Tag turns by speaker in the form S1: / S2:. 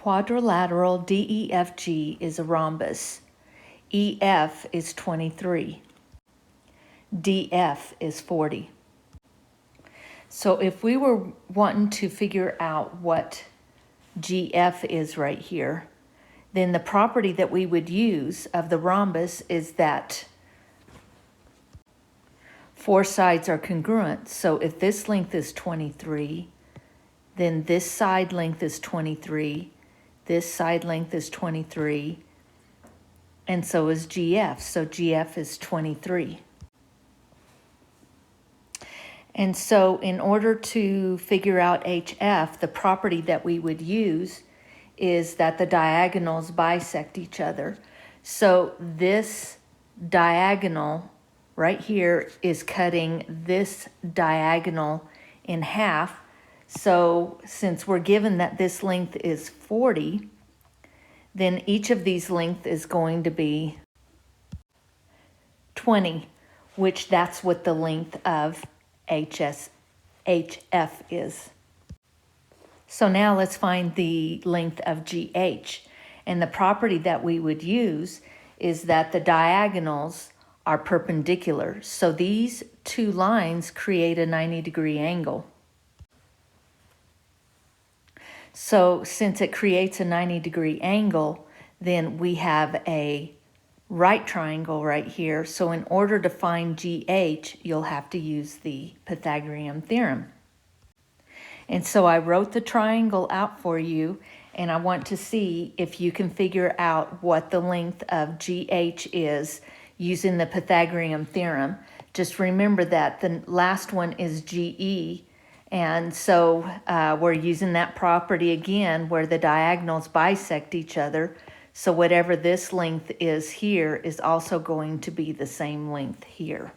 S1: quadrilateral DEFG is a rhombus. EF is 23. DF is 40. So if we were wanting to figure out what GF is right here, then the property that we would use of the rhombus is that four sides are congruent. So if this length is 23, then this side length is 23, this side length is 23, and so is GF. So GF is 23. And so in order to figure out HF, the property that we would use is that the diagonals bisect each other. So this diagonal right here is cutting this diagonal in half. So since we're given that this length is 40, then each of these lengths is going to be 20, which that's what the length of HF is. So now let's find the length of GH. And the property that we would use is that the diagonals are perpendicular. So these two lines create a 90-degree angle. So since it creates a 90-degree angle, then we have a right triangle right here. So in order to find GH, you'll have to use the Pythagorean theorem. And so I wrote the triangle out for you, and I want to see if you can figure out what the length of GH is using the Pythagorean theorem. Just remember that the last one is GE, and so we're using that property again where the diagonals bisect each other. So whatever this length is here is also going to be the same length here.